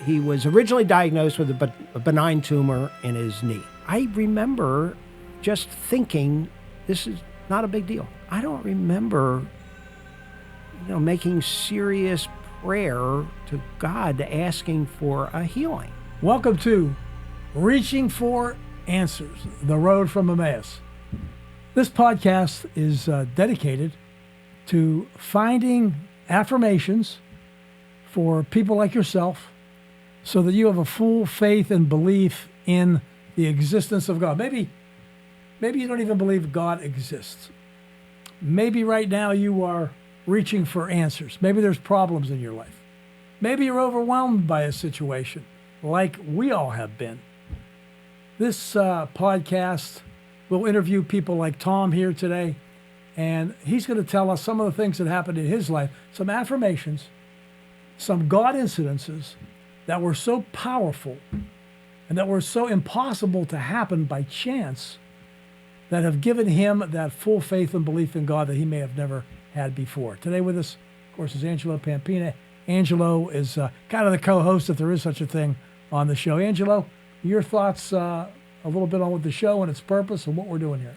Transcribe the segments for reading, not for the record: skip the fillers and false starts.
He was originally diagnosed with a benign tumor in his knee. I remember just thinking, this is not a big deal. I don't remember, making serious prayer to God asking for a healing. Welcome to Reaching for Answers, the road from Emmaus. This podcast is dedicated to finding affirmations for people like yourself so that you have a full faith and belief in the existence of God. Maybe you don't even believe God exists. Maybe right now you are reaching for answers. Maybe there's problems in your life. Maybe you're overwhelmed by a situation like we all have been. This podcast will interview people like Tom here today, and he's going to tell us some of the things that happened in his life, some affirmations, some God incidences that were so powerful and that were so impossible to happen by chance that have given him that full faith and belief in God that he may have never had before. Today with us, of course, is Angelo Pampina. Angelo is kind of the co-host, if there is such a thing, on the show. Angelo, your thoughts a little bit on the show and its purpose and what we're doing here.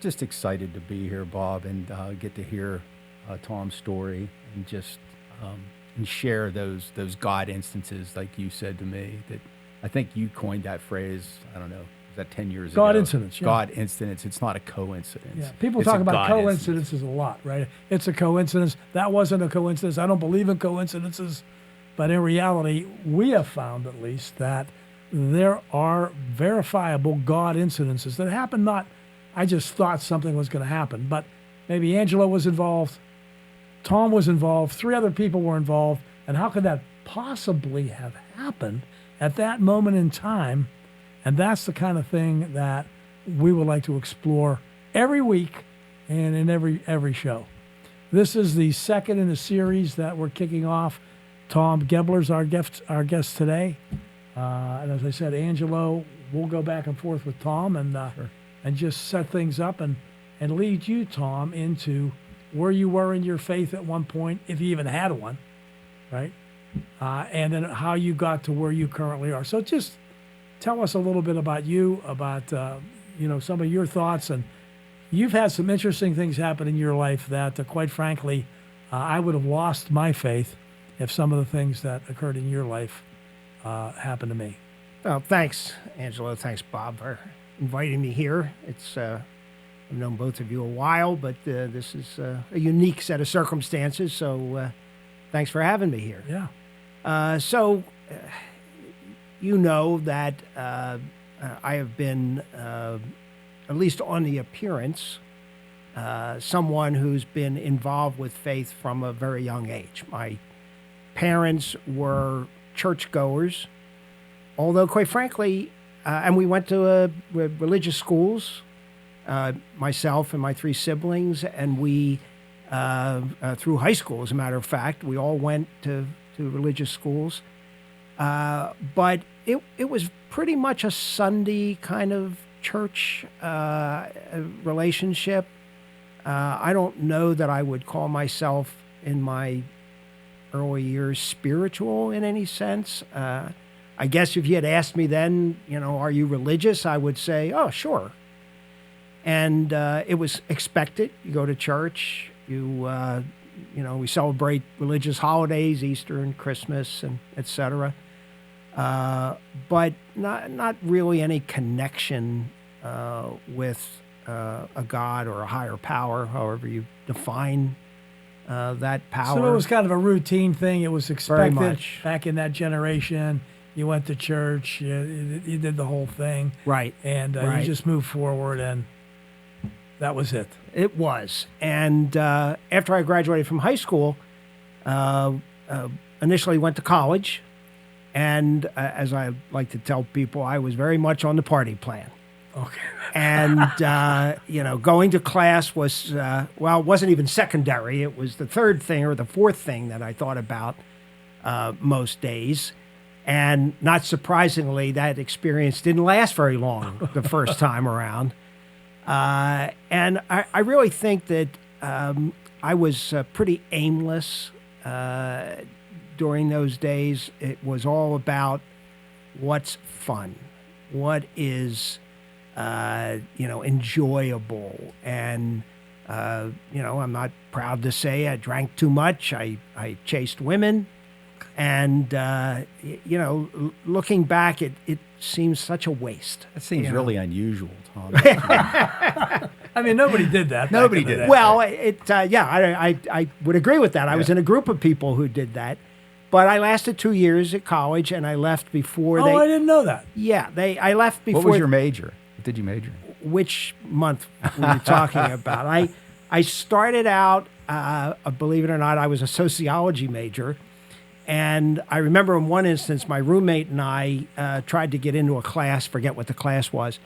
Just excited to be here, Bob, and get to hear Tom's story and just and share those God instances, like you said to me. That I think you coined that phrase. I don't know, was that 10 years ago? God incidents. Yeah. God incidents. It's not a coincidence. Yeah. People talk about coincidences a lot, right? It's a coincidence. That wasn't a coincidence. I don't believe in coincidences, but in reality, we have found at least that there are verifiable God incidences that happen. Not, I just thought something was going to happen, but maybe Angelo was involved, Tom was involved, 3 other people were involved, and how could that possibly have happened at that moment in time? And that's the kind of thing that we would like to explore every week and in every show. This is the second in a series that we're kicking off. Tom Gebler's our guest today. And as I said, Angelo, we'll go back and forth with Tom and just set things up and lead you, Tom, into where you were in your faith at one point, if you even had one, right? And then how you got to where you currently are. So just tell us a little bit about you, about some of your thoughts. And you've had some interesting things happen in your life that, quite frankly, I would have lost my faith if some of the things that occurred in your life happened to me. Well, thanks, Angelo. Thanks, Bob, for inviting me here. I've known both of you a while, but this is a unique set of circumstances, so thanks for having me here. Yeah. You know that I have been, at least on the appearance, someone who's been involved with faith from a very young age. My parents were churchgoers, although, quite frankly, and we went to religious schools, myself and my 3 siblings, and we, through high school, as a matter of fact, we all went to religious schools. But it was pretty much a Sunday kind of church relationship. I don't know that I would call myself in my early years spiritual in any sense. I guess if you had asked me then, are you religious? I would say, oh, sure. And it was expected. You go to church, we celebrate religious holidays, Easter and Christmas, and et cetera. But not really any connection with a God or a higher power, however you define that power. So it was kind of a routine thing. It was expected. Very much. Back in that generation. You went to church. You did the whole thing. Right. And right. You just moved forward, and that was it. It was. And after I graduated from high school, initially went to college. And as I like to tell people, I was very much on the party plan. Okay. And, going to class was, it wasn't even secondary. It was the 3rd thing or the 4th thing that I thought about most days. And not surprisingly, that experience didn't last very long the first time around. And I really think that I was pretty aimless, during those days, it was all about what's fun, what is, enjoyable. And, I'm not proud to say I drank too much. I chased women. And, looking back, it seems such a waste. That seems really unusual, Tom. I mean, nobody did that. Nobody back in the did day. Well, I would agree with that. I was in a group of people who did that. But I lasted 2 years at college, and I left before Oh, I didn't know that. Yeah, I left before. What was your major? What did you major in? Which month were you talking about? I started out, believe it or not, I was a sociology major. And I remember in one instance, my roommate and I tried to get into a class, forget what the class was.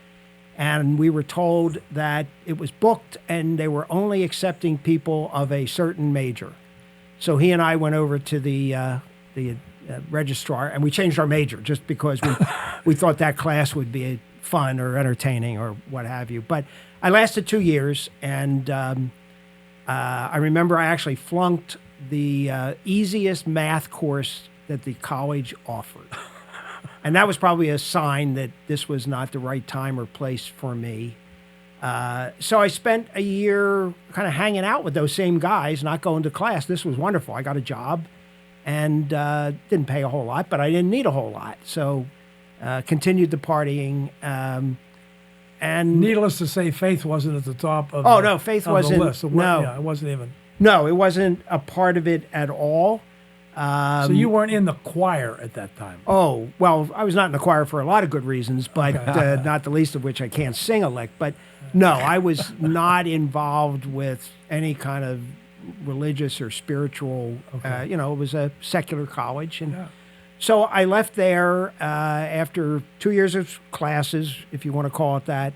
And we were told that it was booked and they were only accepting people of a certain major. So he and I went over to the registrar and we changed our major just because we thought that class would be fun or entertaining or what have you. But I lasted 2 years, and I remember I actually flunked the easiest math course that the college offered. And that was probably a sign that this was not the right time or place for me. So I spent a year kind of hanging out with those same guys, not going to class. This was wonderful. I got a job and didn't pay a whole lot, but I didn't need a whole lot. So continued the partying. And Needless to say, faith wasn't at the top of Oh, no, faith of wasn't- the list. no. Yeah, it wasn't even. no, it wasn't a part of it at all. So you weren't in the choir at that time. Oh, well, I was not in the choir for a lot of good reasons, but not the least of which I can't sing a lick. But no, I was not involved with any kind of religious or spiritual, it was a secular college. And so I left there after 2 years of classes, if you want to call it that,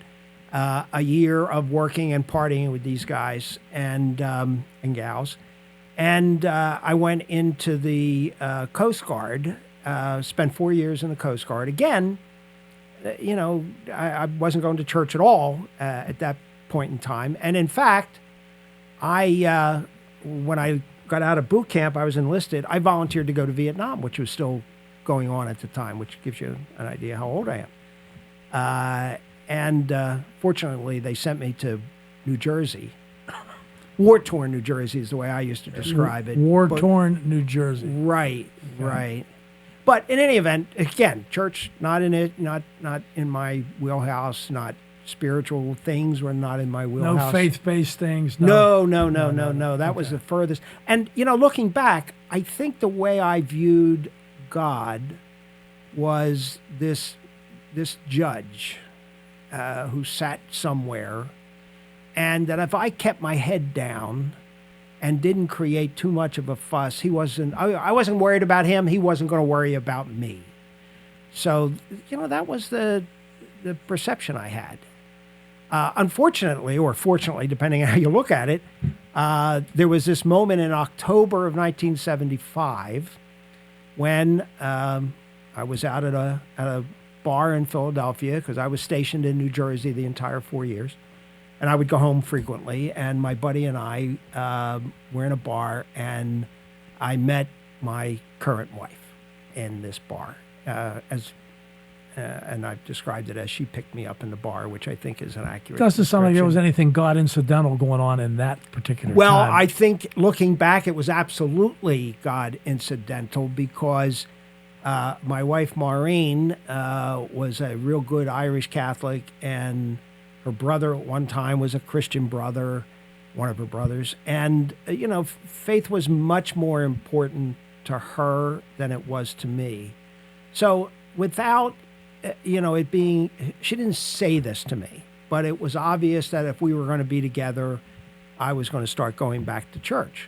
a year of working and partying with these guys and gals. And I went into the Coast Guard, spent 4 years in the Coast Guard. Again, I wasn't going to church at all at that point in time. And in fact, when I got out of boot camp, I was enlisted. I volunteered to go to Vietnam, which was still going on at the time, which gives you an idea how old I am. And fortunately, they sent me to New Jersey. War-torn New Jersey is the way I used to describe it. War-torn New Jersey. Right, right. But in any event, again, church not in it, not in my wheelhouse. Not spiritual things were not in my wheelhouse. No faith-based things. No. That was the furthest. And looking back, I think the way I viewed God was this judge who sat somewhere. And that if I kept my head down and didn't create too much of a fuss, I wasn't worried about him. He wasn't going to worry about me. So, that was the perception I had. Unfortunately, or fortunately, depending on how you look at it, there was this moment in October of 1975 when I was out at a bar in Philadelphia because I was stationed in New Jersey the entire 4 years. And I would go home frequently, and my buddy and I were in a bar, and I met my current wife in this bar. And I've described it as she picked me up in the bar, which I think is an accurate Doesn't sound like there was description. anything God incidental going on in that particular Well, time. I think looking back, it was absolutely God incidental because my wife Maureen was a real good Irish Catholic, and her brother at one time was a Christian brother, one of her brothers. And, faith was much more important to her than it was to me. So without, it being, she didn't say this to me, but it was obvious that if we were going to be together, I was going to start going back to church.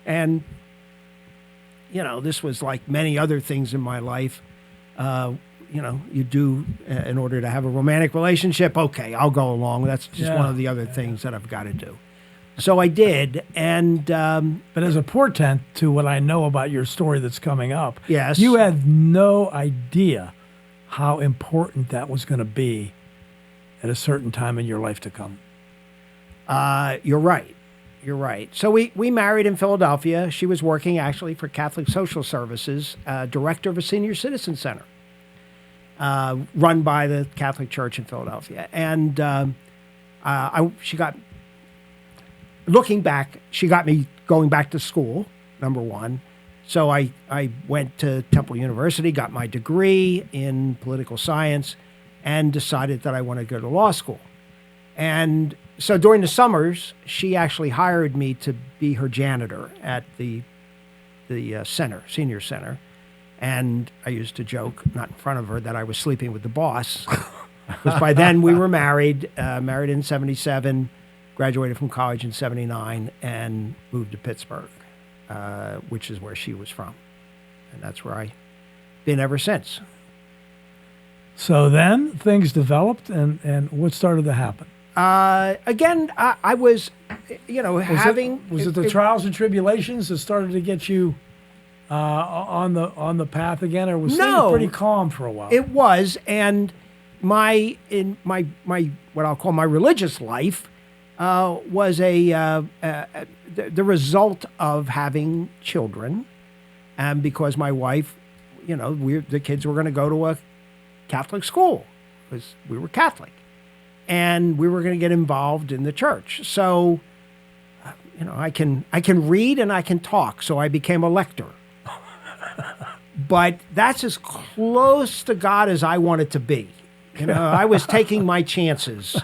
And, this was like many other things in my life. You do in order to have a romantic relationship. Okay, I'll go along. That's just one of the other things that I've got to do. So I did, and But as a portent to what I know about your story that's coming up, Yes. you had no idea how important that was going to be at a certain time in your life to come. you're right. You're right. So we married in Philadelphia. She was working actually for Catholic Social Services, director of a senior citizen center run by the Catholic Church in Philadelphia. And she got, looking back, she got me going back to school, number one. So I went to Temple University, got my degree in political science, and decided that I wanted to go to law school. And so during the summers, she actually hired me to be her janitor at the center, senior center. And I used to joke, not in front of her, that I was sleeping with the boss. Because by then we were married, married in 77, graduated from college in 79, and moved to Pittsburgh, which is where she was from. And that's where I've been ever since. So then things developed, and what started to happen? Again, I was, having... Was it the trials and tribulations that started to get you on the path again, or was things pretty calm for a while? It was, and my what I'll call my religious life was the result of having children, and because my wife, the kids were going to go to a Catholic school because we were Catholic, and we were going to get involved in the church. So, I can read and I can talk, so I became a lector. But that's as close to God as I wanted to be. I was taking my chances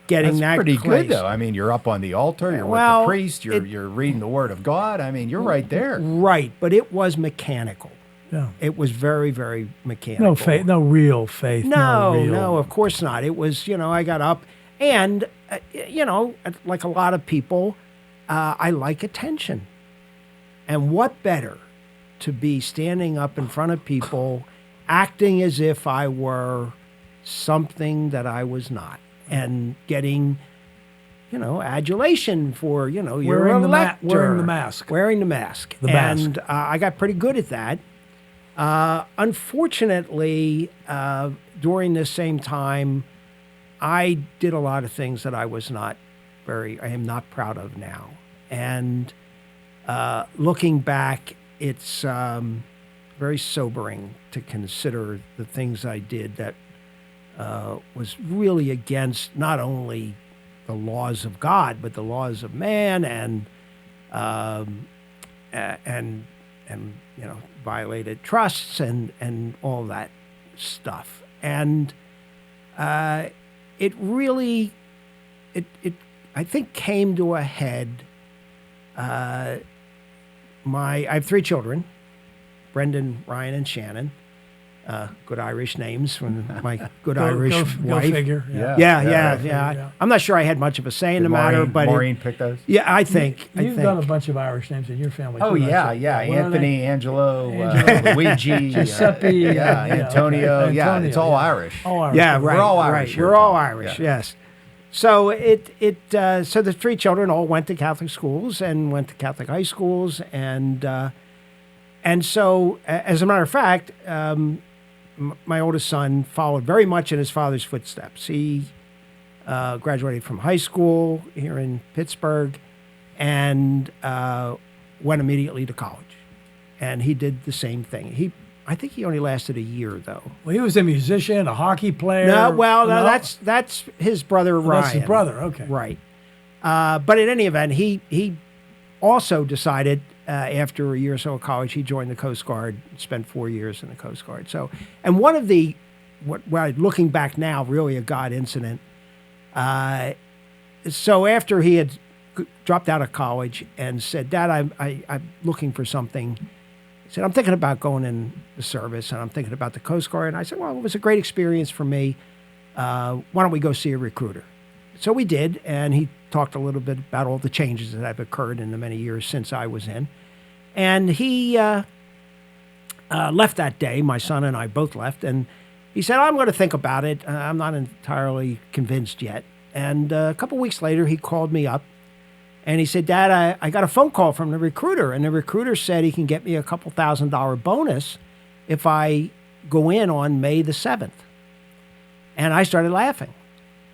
getting That's that pretty place. good, though. I mean, you're up on the altar, you're with the priest, you're reading the Word of God. I mean, you're right there. Right, but it was mechanical. Yeah. It was very, very mechanical. No faith, no real faith. No, of course not. It was, I got up and, like a lot of people, I like attention. And what better to be standing up in front of people, acting as if I were something that I was not, and getting, adulation for, you're a lector. Wearing the mask. Wearing the mask. And I got pretty good at that. Unfortunately, during this same time, I did a lot of things that I am not proud of now. And looking back, it's very sobering to consider the things I did that was really against not only the laws of God, but the laws of man, and violated trusts and all that stuff. And it really, I think, came to a head. I have 3 children, Brendan, Ryan, and Shannon. Good Irish names from my good Irish wife. Go figure. Yeah. I'm not sure I had much of a say in the matter, but Maureen picked those. Yeah, I think. You've done a bunch of Irish names in your family. Oh, too, yeah. Anthony, Angelo, Luigi, Giuseppe, Antonio. Yeah, it's all Irish. All Irish. Yeah, right. We're all Irish. Right. Here. We're all Irish. Yeah. Yes. So so the 3 children all went to Catholic schools and went to Catholic high schools, and so as a matter of fact, my oldest son followed very much in his father's footsteps. He graduated from high school here in Pittsburgh and went immediately to college, and he did the same thing. I think he only lasted a year, though. Well, he was a musician, a hockey player. No, that's his brother Ryan. That's his brother. Okay, right. But in any event, he also decided after a year or so of college, he joined the Coast Guard, spent 4 years in the Coast Guard. So, and one of the looking back now, really a God incident. So after he had dropped out of college and said, "Dad, I'm looking for something." He said, "I'm thinking about going in the service, and I'm thinking about the Coast Guard." And I said, "Well, it was a great experience for me. Why don't we go see a recruiter?" So we did, and he talked a little bit about all the changes that have occurred in the many years since I was in. And he left that day. My son and I both left, and he said, "I'm going to think about it. I'm not entirely convinced yet." And a couple weeks later, he called me up, and he said, "Dad, I got a phone call from the recruiter, and the recruiter said he can get me a couple $1,000 bonus if I go in on May the 7th. And I started laughing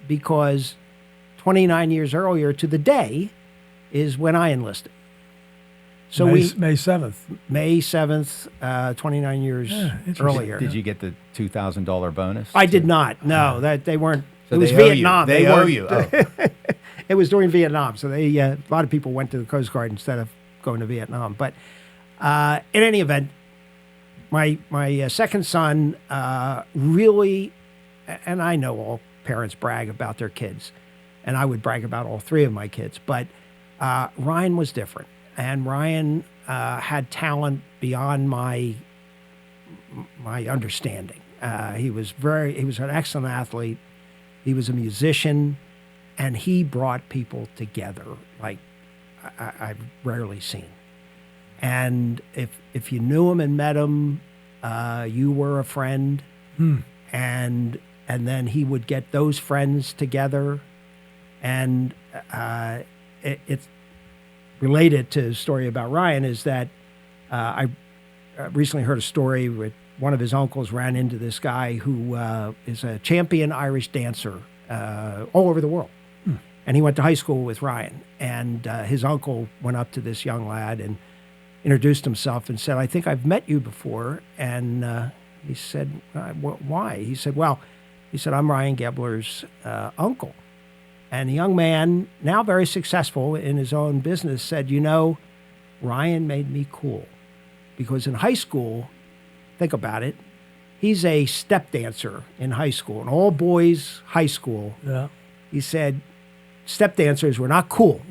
because 29 years earlier to the day, is when I enlisted. So May, we May 7th. May 7th, 29 years interesting. earlier. Did you get the $2,000 bonus? I did not. No, that they weren't. So it was they owe you. Vietnam. They owe weren't- you. Oh. It was during Vietnam, so they a lot of people went to the Coast Guard instead of going to Vietnam. But in any event, my second son really, and I know all parents brag about their kids, and I would brag about all three of my kids, but Ryan was different, and Ryan had talent beyond my understanding. He was an excellent athlete. He was a musician, and he brought people together like I've rarely seen. And if you knew him and met him, you were a friend. And then he would get those friends together, and it's related to the story about Ryan is that I recently heard a story where one of his uncles ran into this guy who is a champion Irish dancer all over the world. And he went to high school with Ryan. And his uncle went up to this young lad and introduced himself and said, "I think I've met you before." And he said, "Why?" He said, "I'm Ryan Gebler's uncle." And the young man, now very successful in his own business, said, "Ryan made me cool." Because in high school, think about it, he's a step dancer in high school, an all boys high school. Yeah. He said, step dancers were not cool.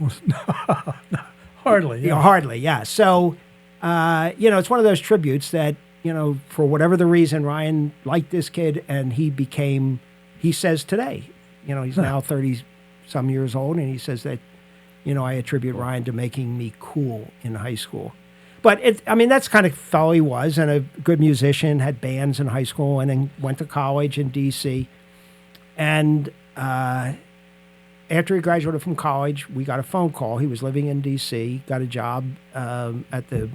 Hardly. Yeah. Hardly, yeah. So, it's one of those tributes that, for whatever the reason, Ryan liked this kid and he says today, he's now 30-some years old, and he says that, I attribute Ryan to making me cool in high school. But, that's kind of fellow he was, and a good musician, had bands in high school, and then went to college in D.C. And after he graduated from college, we got a phone call. He was living in D.C., got a job at the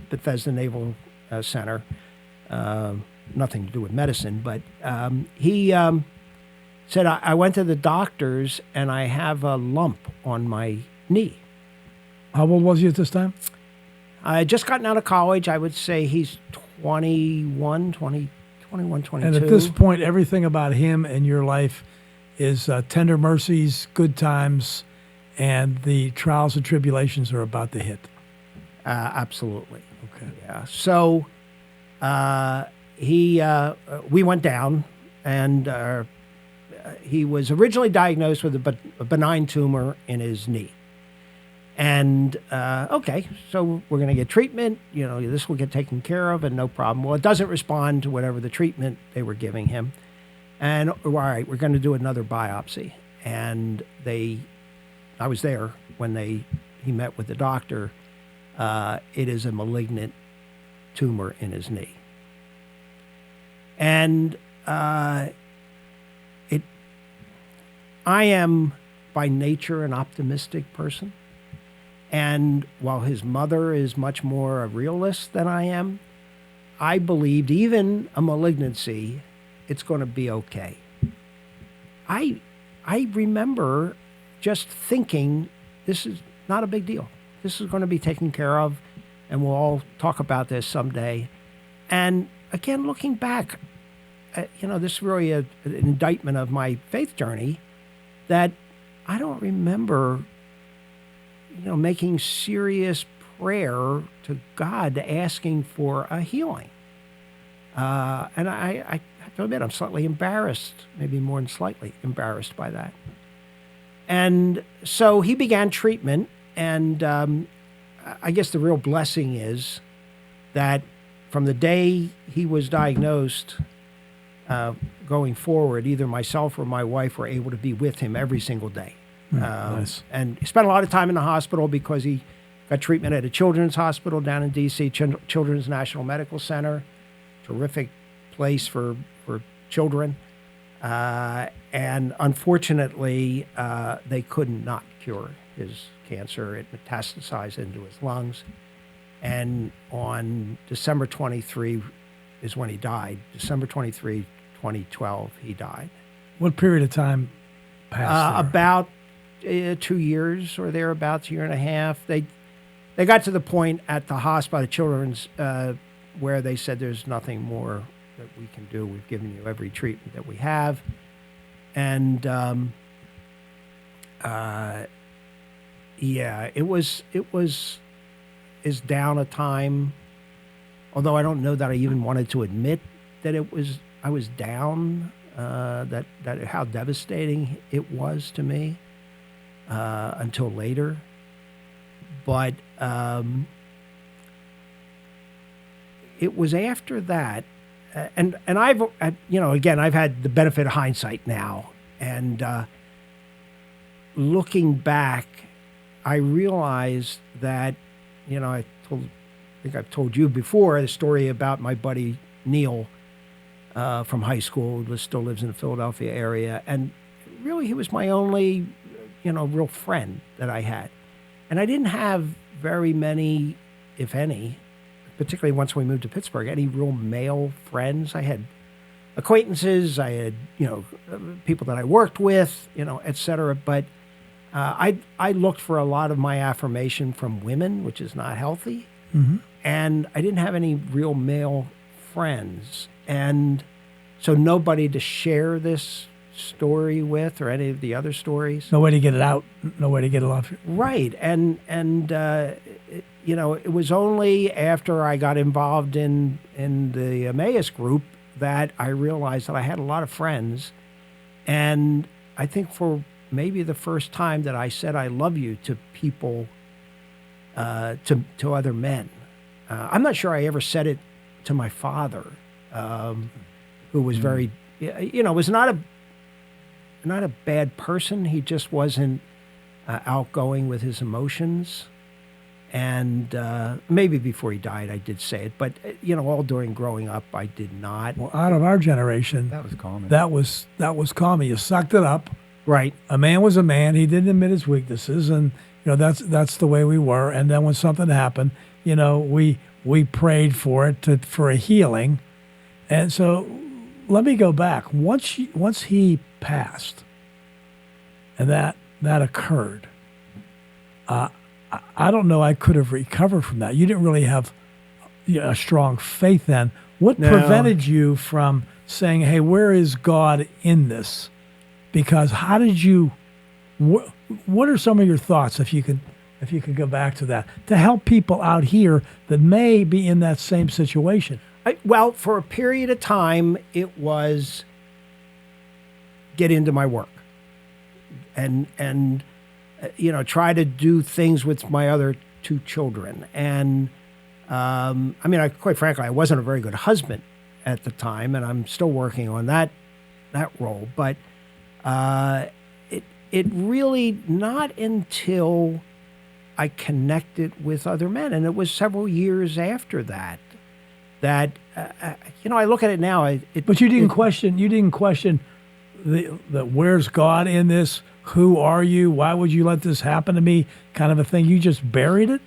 Bethesda Naval Center. Nothing to do with medicine, but he said, I went to the doctors, and I have a lump on my knee. How old was he at this time? I had just gotten out of college. I would say he's 21, 22. And at this point, everything about him and your life is tender mercies, good times, and the trials and tribulations are about to hit. Absolutely. Okay. Yeah. So we went down, and he was originally diagnosed with a benign tumor in his knee. And, okay, so we're going to get treatment. This will get taken care of and no problem. Well, it doesn't respond to whatever the treatment they were giving him. And, all right, we're going to do another biopsy. And I was there when he met with the doctor. It is a malignant tumor in his knee. And I am by nature an optimistic person. And while his mother is much more a realist than I am, I believed even a malignancy, it's going to be okay. I remember just thinking, this is not a big deal. This is going to be taken care of, and we'll all talk about this someday. And again, looking back, this is really an indictment of my faith journey, that I don't remember making serious prayer to God, asking for a healing. And I have to admit, I'm slightly embarrassed, maybe more than slightly embarrassed by that. And so he began treatment, and I guess the real blessing is that from the day he was diagnosed, going forward, either myself or my wife were able to be with him every single day. Nice. And he spent a lot of time in the hospital because he got treatment at a children's hospital down in D.C., Children's National Medical Center, terrific place for children. And unfortunately, they could not cure his cancer. It metastasized into his lungs. And on December 23 is when he died. December 23, 2012, he died. What period of time passed there? About 2 years or thereabouts, year and a half. They got to the point at the hospital, children's, where they said there's nothing more that we can do. We've given you every treatment that we have, and yeah, it was as down a time. Although I don't know that I even wanted to admit that I was down. That how devastating it was to me until later. But it was after that, and I've again I've had the benefit of hindsight now, and looking back, I realized that I think I've told you before the story about my buddy Neil from high school, who still lives in the Philadelphia area, and really he was my only real friend that I had. And I didn't have very many, if any, particularly once we moved to Pittsburgh, any real male friends. I had acquaintances, I had, people that I worked with, et cetera. But I looked for a lot of my affirmation from women, which is not healthy. Mm-hmm. And I didn't have any real male friends. And so nobody to share this story with or any of the other stories. No way to get it out. No way to get it off. Right. And it was only after I got involved in the Emmaus group that I realized that I had a lot of friends. And I think for maybe the first time that I said I love you to people, to other men. I'm not sure I ever said it to my father, who was very, was not a bad person. He just wasn't outgoing with his emotions. And maybe before he died, I did say it. But, all during growing up, I did not. Well, out of our generation, That was common. that was common. You sucked it up. Right. A man was a man. He didn't admit his weaknesses, and that's the way we were. And then when something happened, we prayed for it for a healing. And so, let me go back. Once he passed, and that occurred, I don't know. I could have recovered from that. You didn't really have a strong faith then. What No. prevented you from saying, "Hey, where is God in this?" Because how did you? What are some of your thoughts, if you could go back to that, to help people out here that may be in that same situation? Well, for a period of time, it was get into my work and try to do things with my other two children. And quite frankly, I wasn't a very good husband at the time, and I'm still working on that role. But it really not until I connected with other men, and it was several years after that I look at it now. But you didn't question. You didn't question the where's God in this? Who are you? Why would you let this happen to me? Kind of a thing. You just buried it.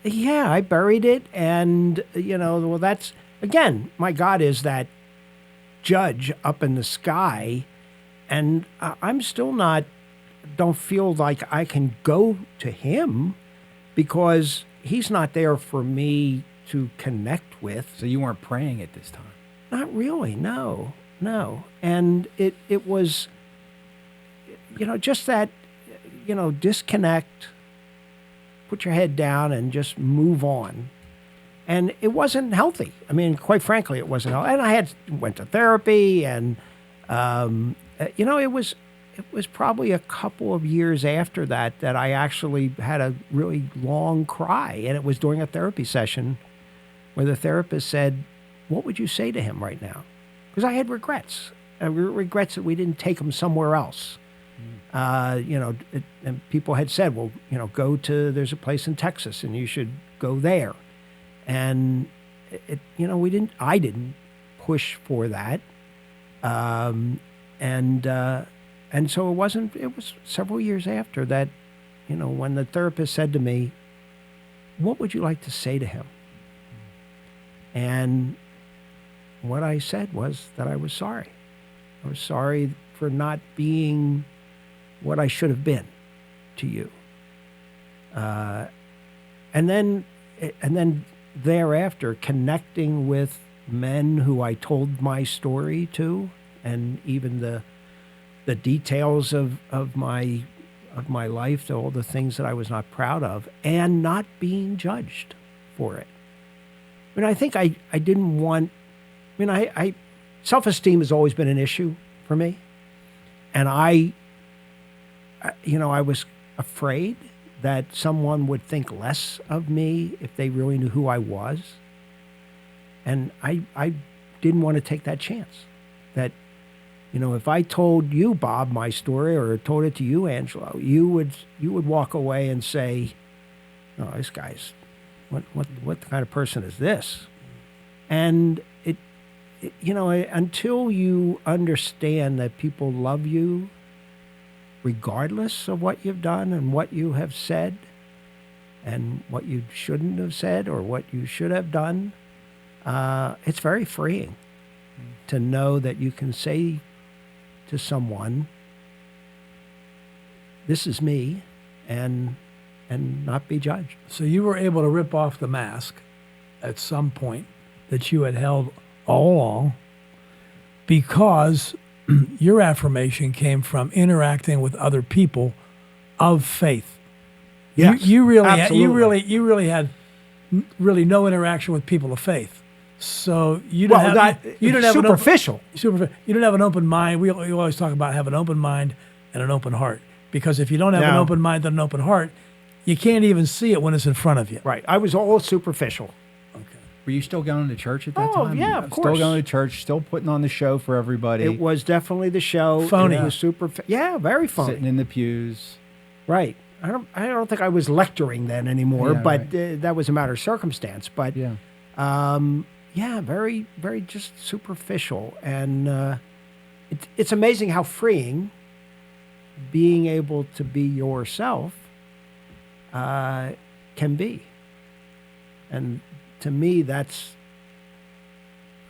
Yeah, I buried it, and well, that's again, my God is that judge up in the sky, and I'm still don't feel like I can go to him because he's not there for me to connect with. So you weren't praying at this time? Not really, no. And it was, just that, disconnect, put your head down and just move on. And it wasn't healthy. I mean, quite frankly, it wasn't healthy. And I went to therapy, and, it was probably a couple of years after that I actually had a really long cry. And it was during a therapy session where the therapist said, "What would you say to him right now?" Because I had regrets. Regrets that we didn't take him somewhere else. And people had said, well, there's a place in Texas and you should go there. And, I didn't push for that. And so it was several years after that, when the therapist said to me, "What would you like to say to him?" And what I said was that I was sorry. I was sorry for not being what I should have been. to you. And then thereafter, connecting with men who I told my story to, and even the details of my life, all the things that I was not proud of, and not being judged for it. I mean, I think I didn't want. I mean, I self-esteem has always been an issue for me, and I was afraid that someone would think less of me if they really knew who I was. And I didn't want to take that chance. That, if I told you, Bob, my story, or told it to you, Angelo, you would walk away and say, "No, this guy's what kind of person is this?" And until you understand that people love you regardless of what you've done and what you have said and what you shouldn't have said or what you should have done, it's very freeing to know that you can say to someone, "This is me," and not be judged. So you were able to rip off the mask at some point that you had held all along because your affirmation came from interacting with other people of faith. Yes, you really absolutely. had really no interaction with people of faith. So you don't you don't have superficial. You don't have an open mind. We always talk about have an open mind and an open heart, because if you don't have an open mind and an open heart, you can't even see it when it's in front of you. Right. I was all superficial. Were you still going to church at that Oh, time? yeah, of Still course. going to church, still putting on the show for everybody. It was definitely the show. Phony. It was very phony. Sitting in the pews. Right. I don't think I was lecturing then anymore, Yeah, but right. that was a matter of circumstance. But Yeah. very, very just superficial. And it's amazing how freeing being able to be yourself can be. And to me, that's,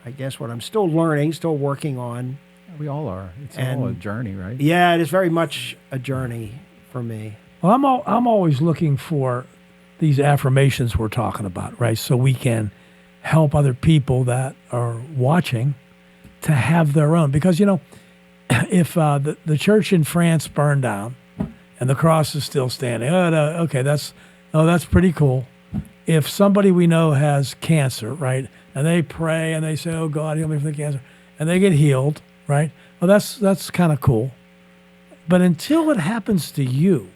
I guess, what I'm still learning, still working on. We all are. It's all a journey, right? Yeah, it is very much a journey for me. Well, I'm always looking for these affirmations we're talking about, right? So we can help other people that are watching to have their own. Because, if the church in France burned down and the cross is still standing, okay, that's pretty cool. If somebody we know has cancer, right, and they pray and they say, "Oh God, heal me from the cancer," and they get healed, right? Well, that's kind of cool. But until it happens to you,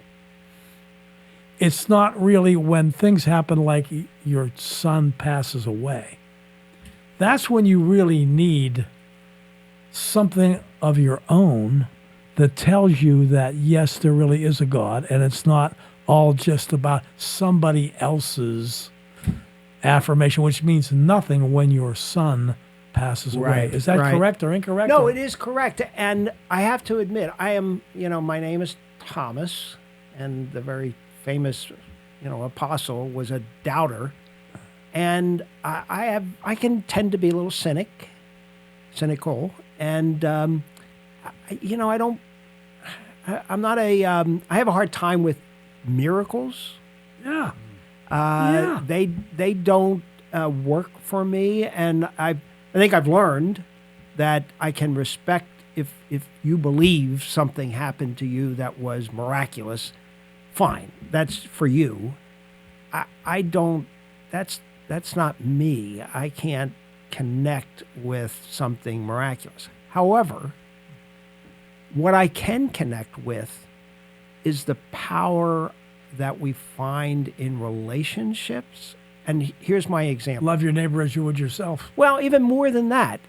it's not really when things happen like your son passes away. That's when you really need something of your own that tells you that, yes, there really is a God, and it's not all just about somebody else's affirmation, which means nothing when your son passes away. Right, Is that right. correct or incorrect? No, it is correct. And I have to admit, I am, my name is Thomas, and the very famous, apostle was a doubter. And I can tend to be a little cynical. And, I'm not I have a hard time with miracles. Yeah. They don't work for me, and I think I've learned that I can respect if you believe something happened to you that was miraculous. Fine, that's for you. I don't. That's not me. I can't connect with something miraculous. However, what I can connect with is the power that we find in relationships. And here's my example. Love your neighbor as you would yourself. Well, even more than that.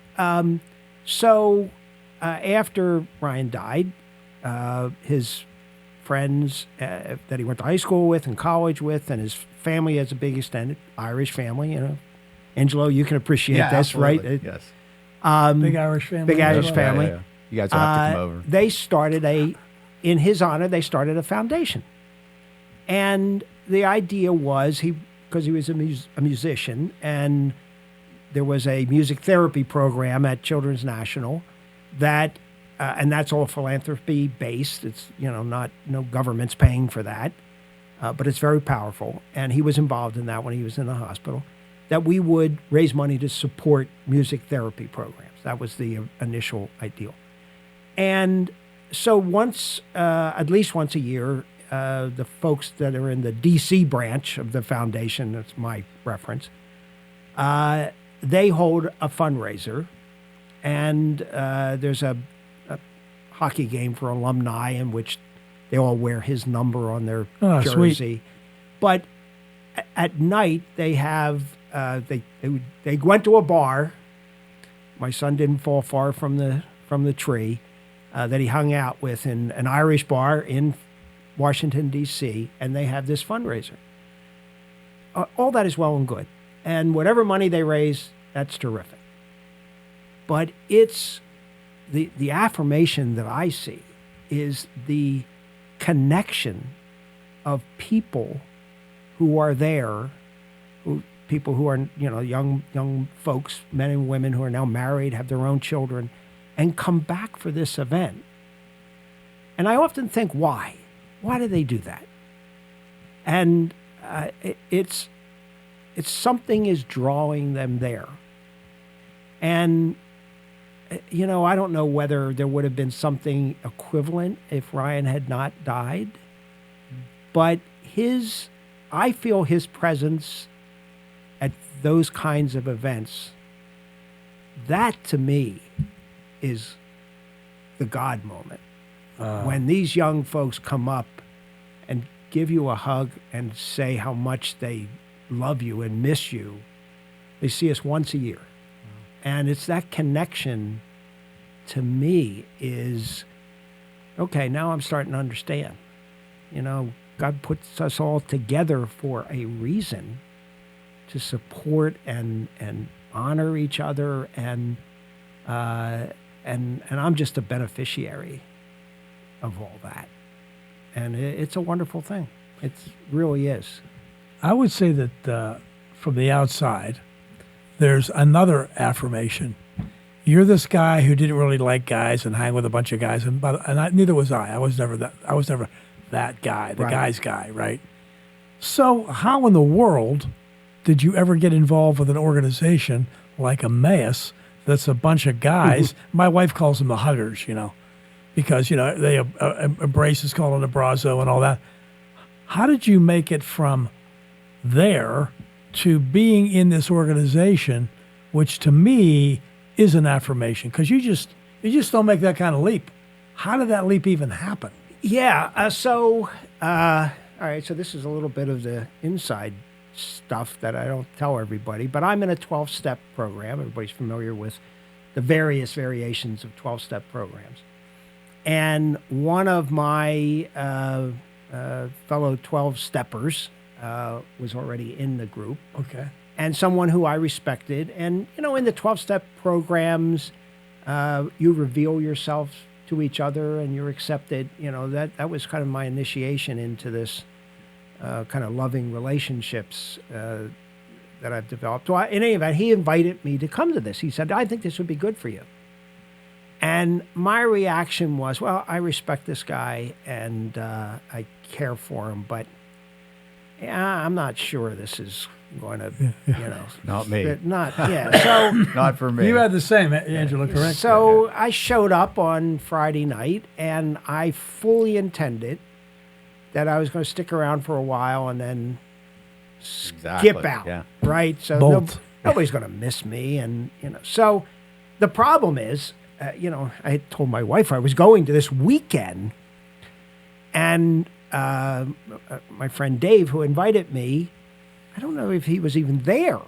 After Ryan died, his friends that he went to high school with and college with, and his family has a big extended Irish family, Angelo, you can appreciate this, absolutely. right? Yes. Big Irish family. Big Irish family. Yeah. You guys will have to come over. They started in his honor, they started a foundation. And the idea was because he was a musician, and there was a music therapy program at Children's National that and that's all philanthropy based. It's not no government's paying for that, but it's very powerful. And he was involved in that when he was in the hospital. That we would raise money to support music therapy programs. That was the initial ideal. And so at least once a year, the folks that are in the D.C. branch of the foundation, that's my reference, they hold a fundraiser, and there's a hockey game for alumni in which they all wear his number on their jersey. Sweet. But at night they have they went to a bar. My son didn't fall far from the tree that he hung out with in an Irish bar in Washington, D.C., and they have this fundraiser. All that is well and good. And whatever money they raise, that's terrific. But it's the affirmation that I see is the connection of people who are there, people who are young folks, men and women who are now married, have their own children, and come back for this event. And I often think, why? Why do they do that? And it's something is drawing them there. And I don't know whether there would have been something equivalent if Ryan had not died, but I feel his presence at those kinds of events, that to me is the God moment. When these young folks come up and give you a hug and say how much they love you and miss you. They see us once a year. And it's that connection to me is, okay, now I'm starting to understand. God puts us all together for a reason to support and honor each other, and I'm just a beneficiary of all that. And it's a wonderful thing. It really is. I would say that from the outside, there's another affirmation. You're this guy who didn't really like guys and hang with a bunch of guys, neither was I. I was never that guy, the Right. guy's guy, right? So how in the world did you ever get involved with an organization like Emmaus that's a bunch of guys? My wife calls them the huggers, because, they embrace is called an abrazo and all that. How did you make it from there to being in this organization, which to me is an affirmation? Because you just don't make that kind of leap. How did that leap even happen? Yeah. All right. So this is a little bit of the inside stuff that I don't tell everybody, but I'm in a 12-step program. Everybody's familiar with the various variations of 12-step programs. And one of my fellow 12-steppers was already in the group. Okay. And someone who I respected. And, in the 12-step programs, you reveal yourself to each other and you're accepted. That was kind of my initiation into this kind of loving relationships that I've developed. So in any event, he invited me to come to this. He said, I think this would be good for you. And my reaction was, well, I respect this guy and I care for him, but I'm not sure this is going to, Not me. So Not for me. You had the same, Angela, correct? So I showed up on Friday night, and I fully intended that I was going to stick around for a while and then skip out, Yeah. right? So Bolt. nobody's going to miss me, and So the problem is, I had told my wife I was going to this weekend, and my friend Dave, who invited me, I don't know if he was even there,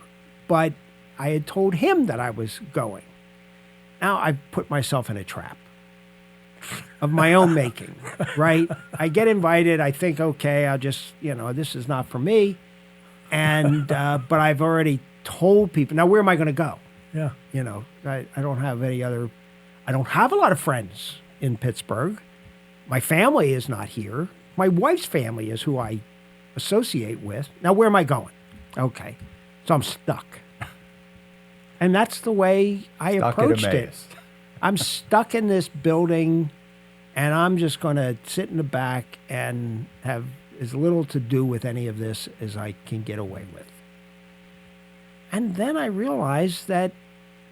but I had told him that I was going. Now I've put myself in a trap of my own making, right? I get invited. I think, okay, I'll just, this is not for me. And, but I've already told people. Now, where am I going to go? Yeah. I don't have I don't have a lot of friends in Pittsburgh. My family is not here. My wife's family is who I associate with. Now, where am I going? Okay. So I'm stuck. And that's the way I Stuck at approached it. Emmaus. I'm stuck in this building, and I'm just going to sit in the back and have as little to do with any of this as I can get away with. And then I realized that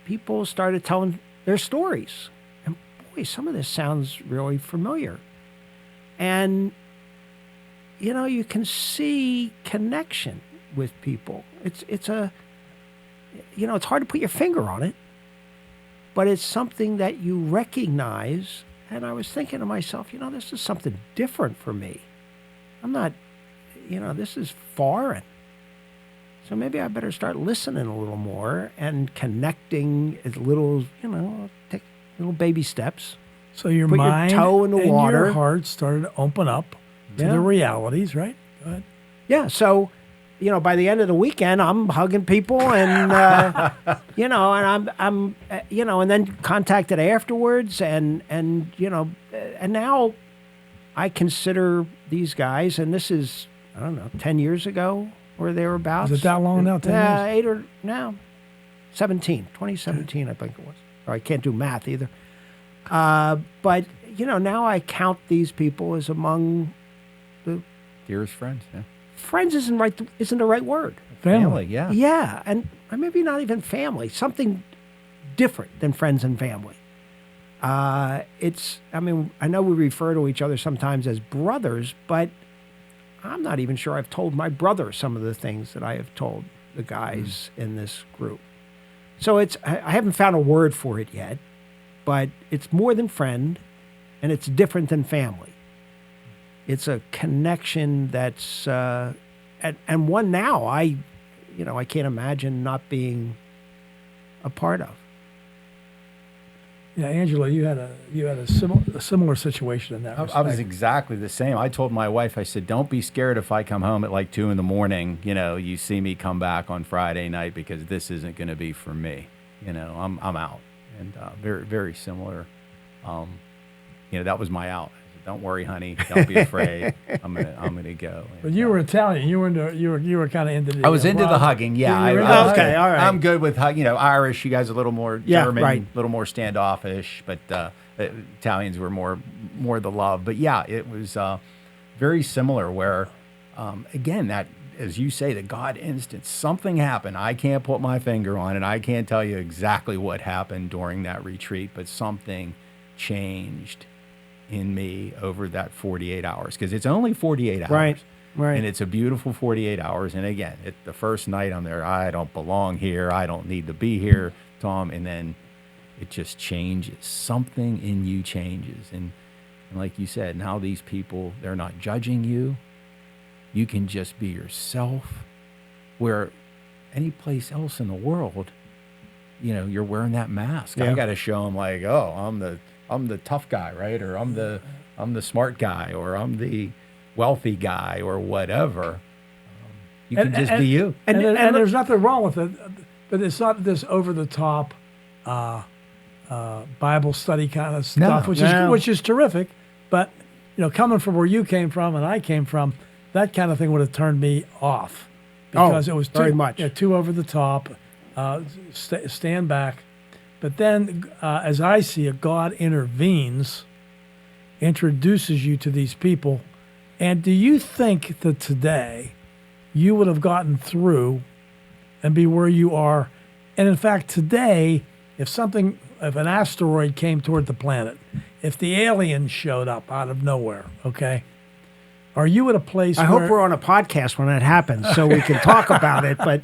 people started telling their stories. And boy, some of this sounds really familiar. And, you know, you can see connection with people. It's a, you know, it's hard to put your finger on it, but it's something that you recognize. And I was thinking to myself, you know, this is something different for me. I'm not, you know, this is foreign. So maybe I better start listening a little more and connecting as little, you know, take little baby steps. So your Put your mind toe in the and water. your heart started to open up to Yeah. the realities, right? Go ahead. Yeah. So, you know, by the end of the weekend, I'm hugging people and, you know, and I'm, you know, and then contacted afterwards and, you know, and now I consider these guys, and this is, I don't know, 10 years ago or thereabouts. Is it that long now, 10 years? 8 or now, 2017, I think it was. Or I can't do math either. But, you know, now I count these people as among the Dearest friends. Yeah. friends isn't the right word. Family. Yeah. Yeah, and maybe not even family, something different than friends and family. It's, I mean, I know we refer to each other sometimes as brothers, but I'm not even sure I've told my brother some of the things that I have told the guys in this group. So it's, I haven't found a word for it yet, but it's more than friend, and it's different than family. It's a connection that's, and one now I can't imagine not being a part of. Yeah, Angela, you had a similar situation in that respect. I was exactly the same. I told my wife, I said, don't be scared if I come home at like 2 a.m, you know, you see me come back on Friday night, because this isn't going to be for me. You know, I'm out. And very, very similar. You know, that was my out. I said, don't worry, honey. Don't be afraid. I'm gonna go. But you were Italian. You were kind of into the. I was into the hugging. Yeah. You were I into was- the Okay, all right. I'm good with hug. You know, Irish. You guys are a little more Yeah, German, right. a little more standoffish, but Italians were more the love. But yeah, it was very similar. Where again, that, as you say, the God instance, something happened. I can't put my finger on it. I can't tell you exactly what happened during that retreat, but something changed in me over that 48 hours, because it's only 48 hours. Right. And it's a beautiful 48 hours. And again, the first night I'm there, I don't belong here. I don't need to be here, Tom. And then it just changes. Something in you changes. And like you said, now these people, they're not judging you. You can just be yourself, where any place else in the world, you know, you're wearing that mask. Yeah. I got to show them like, oh, I'm the tough guy, right? Or I'm the smart guy, or I'm the wealthy guy, or whatever. You can just be you. And, And- and there's nothing wrong with it, but it's not this over the top Bible study kind of stuff, No. which is terrific. But you know, coming from where you came from and I came from, that kind of thing would have turned me off, because it was very too much. too over the top. Stand back. But then, as I see it, God intervenes, introduces you to these people. And do you think that today you would have gotten through and be where you are? And in fact, today, if an asteroid came toward the planet, if the aliens showed up out of nowhere, okay, are you at a place I where... hope we're on a podcast when that happens so we can talk about it. But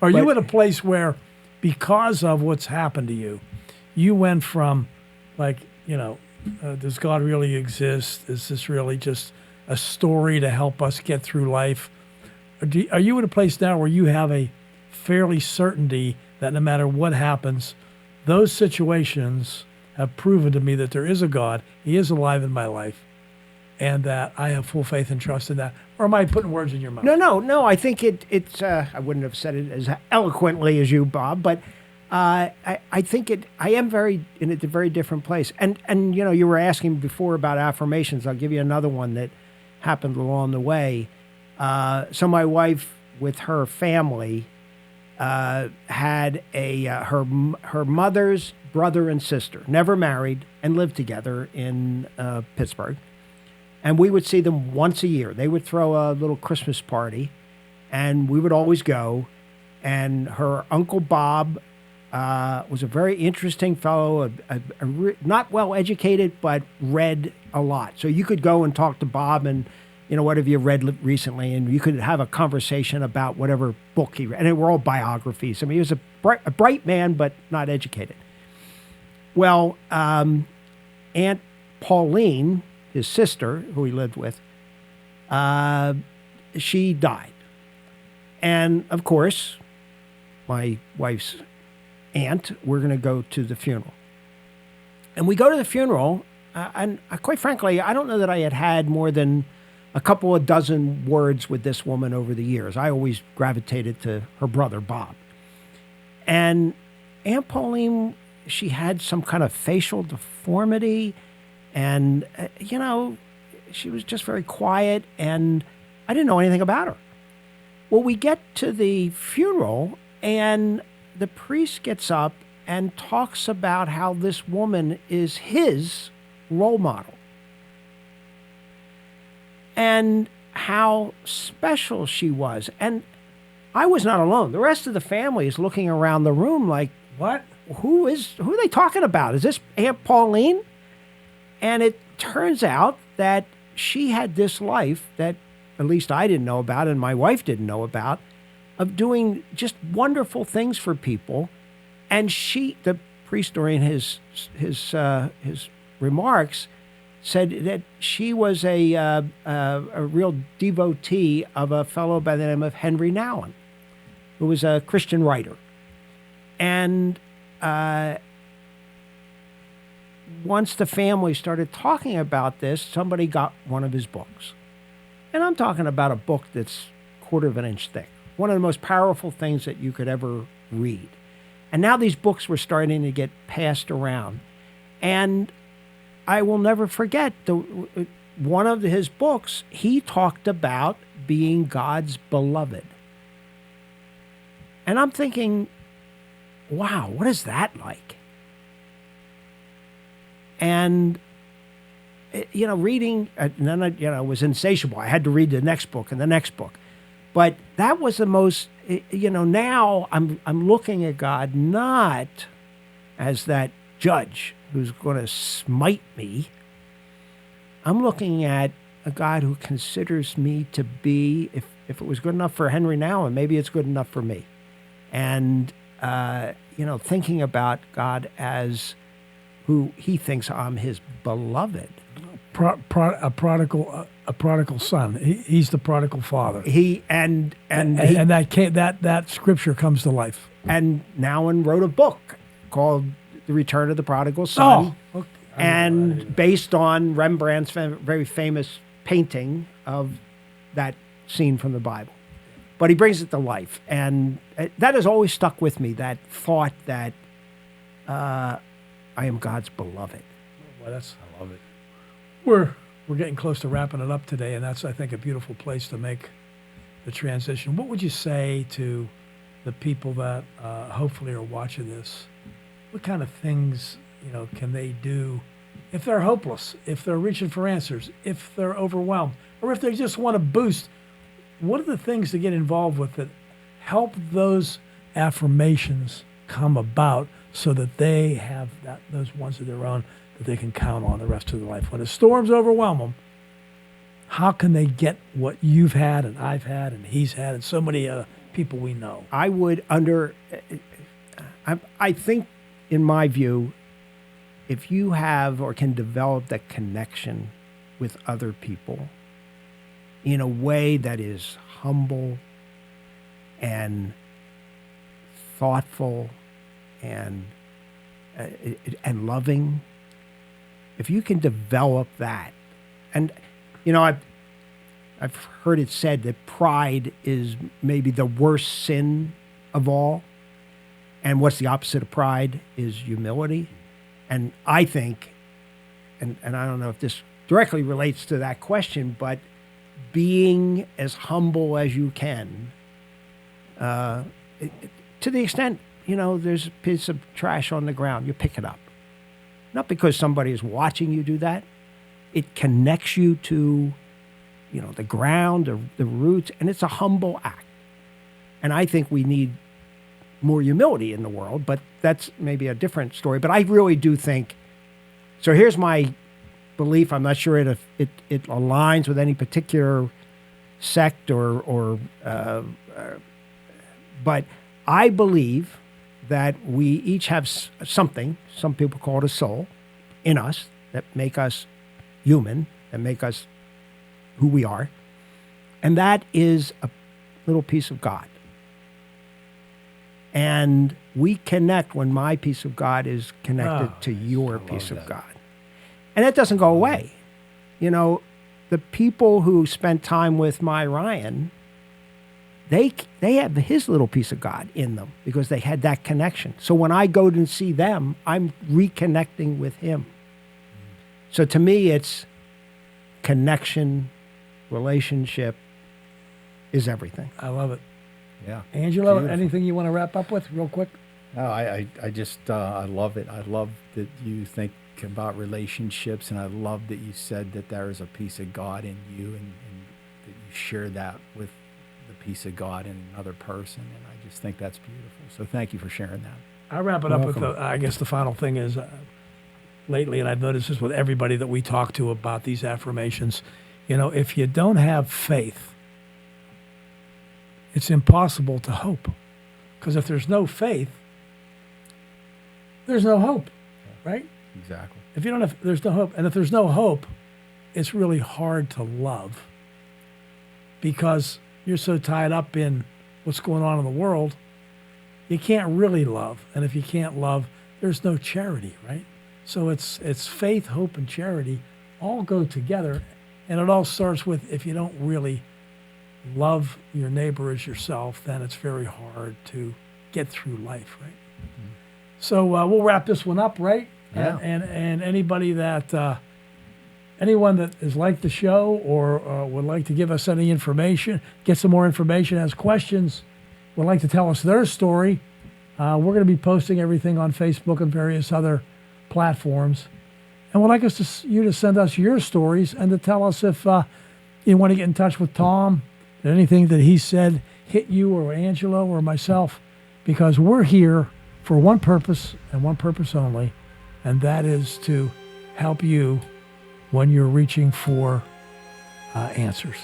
Are you But- at a place where, because of what's happened to you, you went from, like, you know, does God really exist? Is this really just a story to help us get through life? Are you at a place now where you have a fairly certainty that no matter what happens, those situations have proven to me that there is a God, He is alive in my life, and that I have full faith and trust in that? Or am I putting words in your mouth? no. I think it's. I wouldn't have said it as eloquently as you, Bob, but I think I am in a very different place. And you know, you were asking before about affirmations. I'll give you another one that happened along the way. So my wife, with her family, had her mother's brother and sister, never married, and lived together in Pittsburgh. And we would see them once a year. They would throw a little Christmas party, and we would always go. And her Uncle Bob was a very interesting fellow, not well educated, but read a lot. So you could go and talk to Bob and, what have you read recently? And you could have a conversation about whatever book he read. And they were all biographies. I mean, he was a bright man, but not educated. Well, Aunt Pauline, his sister, who he lived with, she died. And, of course, my wife's aunt, we're going to go to the funeral. And we go to the funeral, and quite frankly, I don't know that I had more than a couple of dozen words with this woman over the years. I always gravitated to her brother, Bob. And Aunt Pauline, she had some kind of facial deformity, and, she was just very quiet, and I didn't know anything about her. Well, we get to the funeral, and the priest gets up and talks about how this woman is his role model and how special she was. And I was not alone. The rest of the family is looking around the room like, what? Who are they talking about? Is this Aunt Pauline? And it turns out that she had this life that at least I didn't know about and my wife didn't know about, of doing just wonderful things for people. And the priest during his remarks said that she was a real devotee of a fellow by the name of Henry Nouwen, who was a Christian writer. And once the family started talking about this, somebody got one of his books. And I'm talking about a book that's a quarter of an inch thick, one of the most powerful things that you could ever read. And now these books were starting to get passed around. And I will never forget, one of his books, he talked about being God's beloved. And I'm thinking, wow, what is that like? And reading, and then I was insatiable. I had to read the next book and the next book. But that was the most, now I'm looking at God not as that judge who's going to smite me. I'm looking at a God who considers me to be, if it was good enough for Henry Nouwen, maybe it's good enough for me. And, thinking about God as who he thinks I'm his beloved. A prodigal son. He's the prodigal father. And that scripture comes to life. And Nouwen wrote a book called The Return of the Prodigal Son, okay. And based on Rembrandt's very famous painting of that scene from the Bible. But he brings it to life, and that has always stuck with me. That thought that I am God's beloved. Well, I love it. We're getting close to wrapping it up today, and that's, I think, a beautiful place to make the transition. What would you say to the people that hopefully are watching this? What kind of things, can they do if they're hopeless, if they're reaching for answers, if they're overwhelmed, or if they just want to boost? What are the things to get involved with that help those affirmations come about so that they have those ones of their own that they can count on the rest of their life? When the storms overwhelm them, how can they get what you've had and I've had and he's had and so many people we know? I think, in my view, if you have or can develop that connection with other people in a way that is humble and thoughtful and loving, if you can develop that, and I've heard it said that pride is maybe the worst sin of all, and what's the opposite of pride is humility. And I think, and I don't know if this directly relates to that question, but being as humble as you can, to the extent, there's a piece of trash on the ground, you pick it up. Not because somebody is watching you do that. It connects you to, the ground, the roots, and it's a humble act. And I think we need more humility in the world, but that's maybe a different story. But I really do think, so here's my belief. I'm not sure it aligns with any particular sect but I believe that we each have something, some people call it a soul, in us that make us human, that make us who we are. And that is a little piece of God. And we connect when my piece of God is connected to your piece of God. And it doesn't go away. The people who spent time with my Ryan, they have his little piece of God in them because they had that connection. So when I go to see them, I'm reconnecting with him. So to me, it's connection, relationship is everything. I love it. Yeah. Angelo, Beautiful. anything you want to wrap up with real quick? No, I just I love it. I love that you think about relationships, and I love that you said that there is a piece of God in you, and that you share that with the piece of God in another person. And I just think that's beautiful. So thank you for sharing that. I'll wrap it up with I guess the final thing is lately, and I've noticed this with everybody that we talk to about these affirmations, if you don't have faith, it's impossible to hope. Because if there's no faith, there's no hope, right? Exactly. If you don't have, there's no hope. And if there's no hope, it's really hard to love because you're so tied up in what's going on in the world, you can't really love. And if you can't love, there's no charity, right? So it's faith, hope, and charity all go together. And it all starts with if you don't really love your neighbor as yourself, then it's very hard to get through life, right? Mm-hmm. So we'll wrap this one up, right? Yeah. And anybody that anyone that has liked the show or would like to give us any information, get some more information, has questions, would like to tell us their story, we're going to be posting everything on Facebook and various other platforms. And we'd like you to send us your stories and to tell us if you want to get in touch with Tom, did anything that he said hit you or Angelo or myself, because we're here for one purpose and one purpose only, and that is to help you when you're reaching for answers.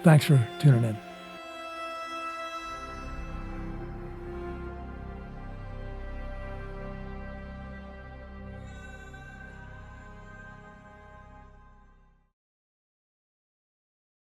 Thanks for tuning in.